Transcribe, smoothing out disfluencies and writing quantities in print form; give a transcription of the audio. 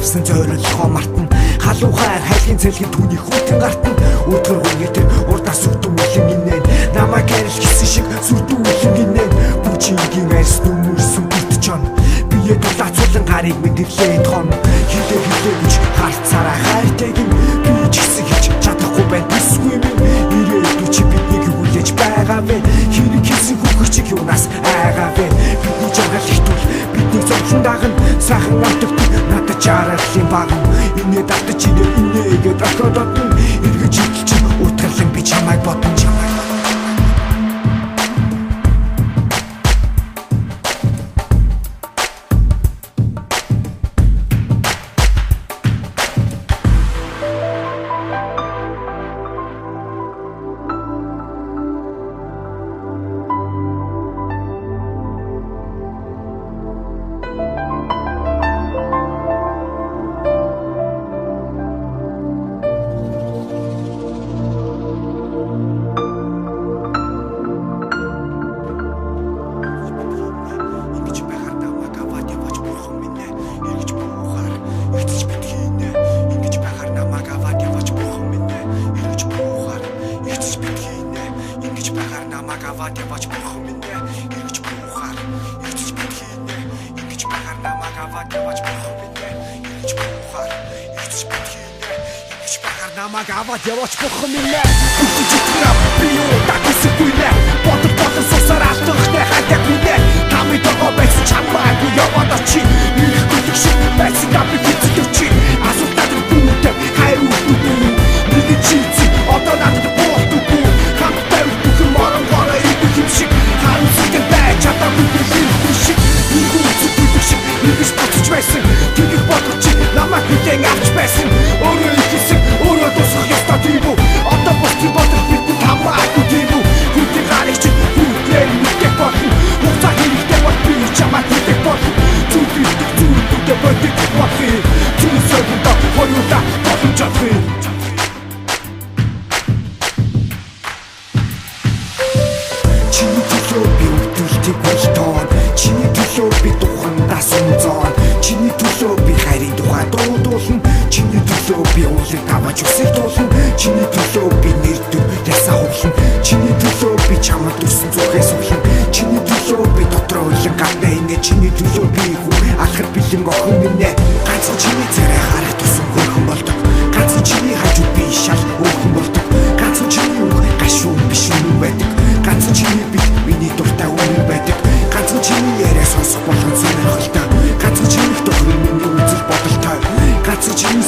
авсан зориулгоо мартна. Халуухаар хайлын цэлгийн түүний хүйтэн гартна. Өдөр үнэтэр урдаас өгдөн инээ. Намайг арил гисэн шиг сүрдүүлэн инээ. Бүжигийн арьс нүмерсэн бүтчон. Бие дулаацуулан гарыг мэдэрлээд хон. Хилээ гэж харцаараа хайртайг юм. Би ч гэсэн хийж чадахгүй байна. Бисгүй минь ирээдүй чи биднийг хүлээж байгаа вэ? Хэрэг хийсэн хөхөрчиг юунаас айгаа вэ? Бидний жаргал ихтүүл бидний зовлон дагна. Сайхан амтгт надад жаргалын багна. Инээ давтаж инээгээд орхиододно. Эргэж идэлч утгарлан би чамайг бодно. Аваад яваач бурхан минь эргэж буухаар эргэж битгийнэ. Ингэж байгаар намайг аваад яваач бурхан минь эргэж буухаар эргэж битгийнэ. Ингэж байгаар намайг аваад яваач бурхан минь бүтэж итгэв би юу тагсахгүй нэ. Бодол сусаар алдахтай хатаг минь тамид байгаа байсан чамайг яваад очи. Ирэх гүлэг шиг байсан дабли хийцэл очи. Асуултад бүгд хайр үгүй. Нэг чийцээ одоо надад боолдгүй. Хамттай бүхэн морон шиг харамсалтай байж чадаа бүхэн шиг нэг нэгж батж байсан тэгэх бодож чи намайг хүлээн авч байсан өөрөө ихсэн өөрөө дуусах ёстой тийм үү одоо босч бодох бид хамаагүй тийм үү хүлээн гарах чи бүхэн мэдэх болно хугацаа хэрэгтэй бол би чамайг мэдэх болно зүудтэй бодох болно зүусэндээ хоёулаа боломж авах. Чиний төлөө би тухандаас үнзон. Чиний төлөө би хайрын тухай дуудуулна. Чиний төлөө би уулыг аваач үсэг дуулна. Чиний төлөө би нэр төр ясаа хуглана. Чиний төлөө би чамд өссөн зүгээс углана. Чиний төлөө би дотроо үлэн гадна инээ. Чиний төлөө би хүн алхар бэлэн охин минь. Ганцхан чиний царай хараа тусан хөрхөн болдог. Ганцхан чиний хажууд би шал өөхөн болдог. Ганцхан чиний үг гашуун биш юм байдаг. Ганцхан чиний би миний дуртай үнэн байдаг. Ганцхан чиний яриа сонсох болгон сонирхолтой. Ганцхан чиний тохирол миний үзэл бодолтой. Ганцхан чиний